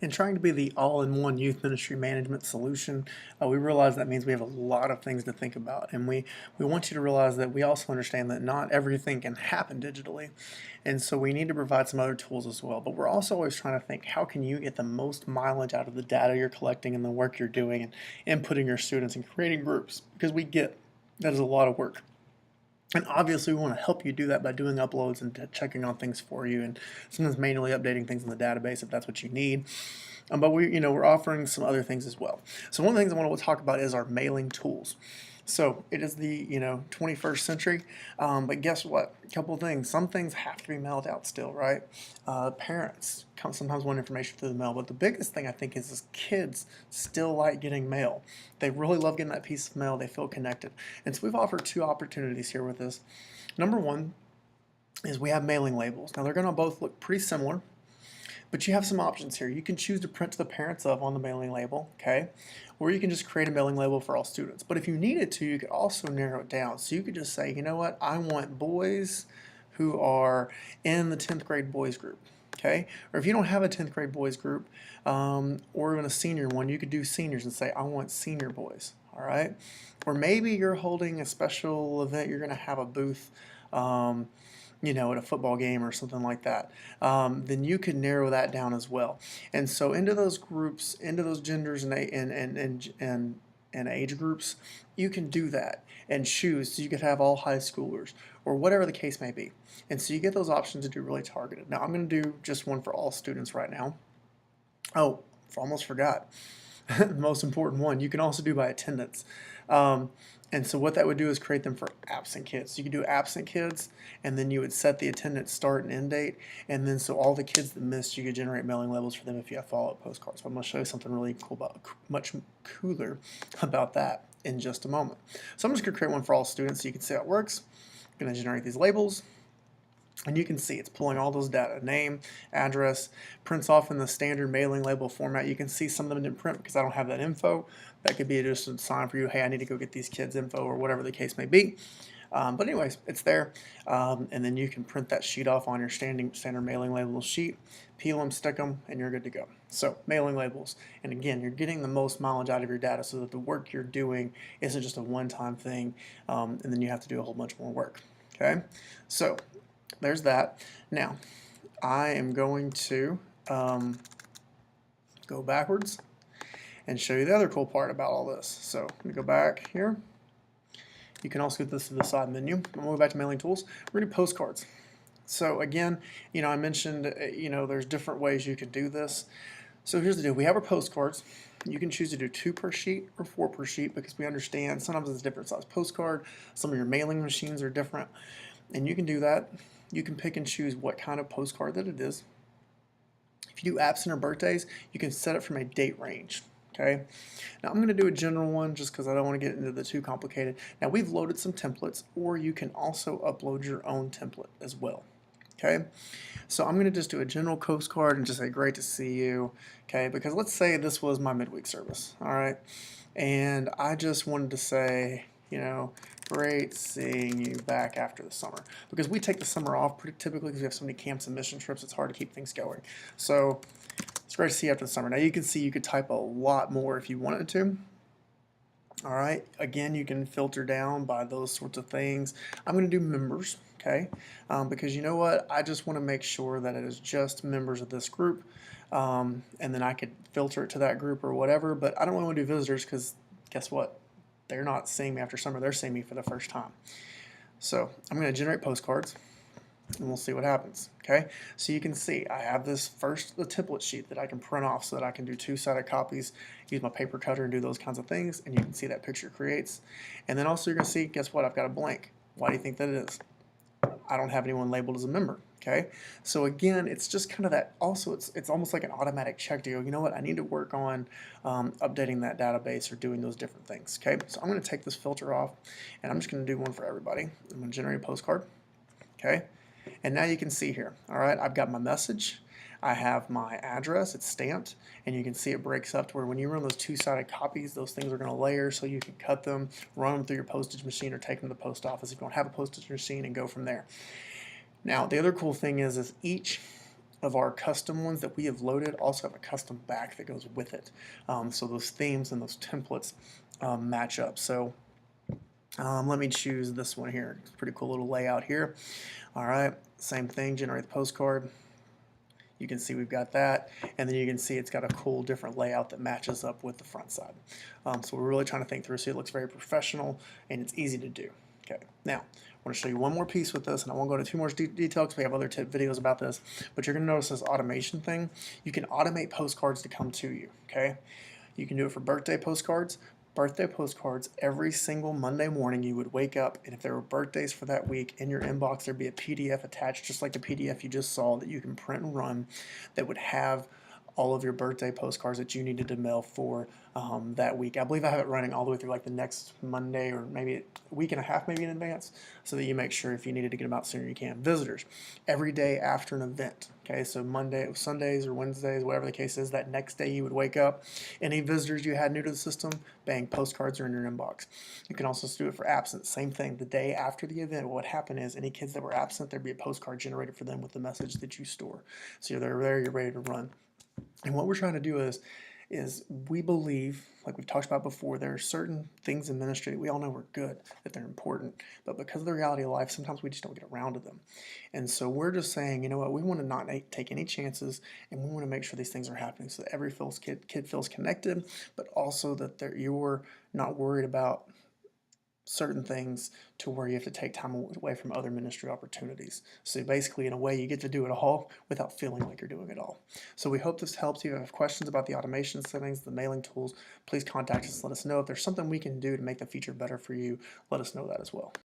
And trying to be the all-in-one youth ministry management solution, we realize that means we have a lot of things to think about. And we want you to realize that we also understand that not everything can happen digitally. And so we need to provide some other tools as well. But we're also always trying to think, how can you get the most mileage out of the data you're collecting and the work you're doing and inputting your students and creating groups? Because we get that is a lot of work. And obviously, we want to help you do that by doing uploads and checking on things for you, and sometimes manually updating things in the database if that's what you need. But we're offering some other things as well. So one of the things I want to talk about is our mailing tools. So it is the 21st century, but guess what? A couple of things. Some things have to be mailed out still, right? Parents sometimes want information through the mail, but the biggest thing I think is kids still like getting mail. They really love getting that piece of mail. They feel connected, and so we've offered two opportunities here with this. Number one is we have mailing labels. Now they're going to both look pretty similar, but you have some options here. You can choose to print to the parents of on the mailing label, okay? Or you can just create a mailing label for all students. But if you needed to, you could also narrow it down. So you could just say, you know what, I want boys who are in the 10th grade boys group, okay? Or if you don't have a 10th grade boys group, or even a senior one, you could do seniors and say, I want senior boys, all right? Or maybe you're holding a special event, you're gonna have a booth, at a football game or something like that, then you could narrow that down as well. And so into those groups, into those genders and age groups, you can do that and choose. So you could have all high schoolers or whatever the case may be. And so you get those options to do really targeted. Now I'm going to do just one for all students right now. Oh, almost forgot. The most important one, you can also do by attendance. And so what that would do is create them for absent kids. So you could do absent kids, and then you would set the attendance start and end date, and then so all the kids that missed, you could generate mailing labels for them if you have follow-up postcards. So I'm going to show you something really cool much cooler about that in just a moment. So I'm just going to create one for all students so you can see how it works. I'm going to generate these labels. And you can see it's pulling all those data, name, address, prints off in the standard mailing label format. You can see some of them didn't print because I don't have that info. That could be just a sign for you, hey, I need to go get these kids' info or whatever the case may be. But anyways, it's there. And then you can print that sheet off on your standard mailing label sheet, peel them, stick them, and you're good to go. So mailing labels. And again, you're getting the most mileage out of your data so that the work you're doing isn't just a one-time thing, and then you have to do a whole bunch more work. Okay? So there's that. Now, I am going to go backwards and show you the other cool part about all this. So let me go back here. You can also get this to the side menu. I'm going to go back to mailing tools. We're going to do postcards. So again, I mentioned, there's different ways you could do this. So here's the deal. We have our postcards. You can choose to do 2 per sheet or 4 per sheet because we understand sometimes it's a different size postcard. Some of your mailing machines are different. And you can do that. You can pick and choose what kind of postcard that it is. If you do absent or birthdays, you can set it from a date range. Okay. Now I'm going to do a general one just because I don't want to get into the too complicated. Now we've loaded some templates, or you can also upload your own template as well. Okay. So I'm going to just do a general postcard and just say great to see you. Okay. Because let's say this was my midweek service. All right. And I just wanted to say, great seeing you back after the summer. Because we take the summer off pretty typically because we have so many camps and mission trips, it's hard to keep things going. So it's great to see you after the summer. Now you can see you could type a lot more if you wanted to. All right, again, you can filter down by those sorts of things. I'm going to do members, okay? Because you know what? I just want to make sure that it is just members of this group. And then I could filter it to that group or whatever, but I don't want to do visitors because guess what? They're not seeing me after summer, they're seeing me for the first time. So I'm going to generate postcards and we'll see what happens. Okay, so you can see I have the template sheet that I can print off so that I can do 2-sided copies, use my paper cutter and do those kinds of things, and you can see that picture creates. And then also you're going to see, guess what, I've got a blank. Why do you think that it is? I don't have anyone labeled as a member. Okay, so again, it's just kind of that. Also, it's almost like an automatic check to go, you know what, I need to work on updating that database or doing those different things. Okay, so I'm going to take this filter off, and I'm just going to do one for everybody. I'm going to generate a postcard. Okay, and now you can see here. All right, I've got my message. I have my address, it's stamped, and you can see it breaks up to where when you run those 2-sided copies, those things are going to layer so you can cut them, run them through your postage machine, or take them to the post office if you don't have a postage machine, and go from there. Now, the other cool thing is each of our custom ones that we have loaded also have a custom back that goes with it. So those themes and those templates match up. So let me choose this one here. It's a pretty cool little layout here. All right, same thing, generate the postcard. You can see we've got that, and then you can see it's got a cool different layout that matches up with the front side. So we're really trying to think through, so it looks very professional and it's easy to do. Okay, now I want to show you one more piece with this, and I won't go into too much detail because we have other tip videos about this, but you're going to notice this automation thing. You can automate postcards to come to you, okay? You can do it for birthday postcards. Birthday postcards, every single Monday morning you would wake up, and if there were birthdays for that week, in your inbox there'd be a PDF attached, just like the PDF you just saw, that you can print and run, that would have all of your birthday postcards that you needed to mail for that week. I believe I have it running all the way through like the next Monday, or maybe a week and a half maybe in advance, so that you make sure if you needed to get them out sooner you can. Visitors, every day after an event. Okay, so Monday, Sundays or Wednesdays, whatever the case is, that next day you would wake up. Any visitors you had new to the system, bang, postcards are in your inbox. You can also do it for absence. Same thing, the day after the event, what would happen is any kids that were absent, there'd be a postcard generated for them with the message that you store. So you're there, you're ready to run. And what we're trying to do is we believe, like we've talked about before, there are certain things in ministry that we all know are good, that they're important, but because of the reality of life, sometimes we just don't get around to them. And so we're just saying, you know what, we want to not take any chances, and we want to make sure these things are happening so that every kid feels connected, but also that you're not worried about certain things to where you have to take time away from other ministry opportunities. So basically, in a way, you get to do it all without feeling like you're doing it all. So we hope this helps you. If you have questions about the automation settings, the mailing tools, please contact us. Let us know if there's something we can do to make the feature better for you. Let us know that as well.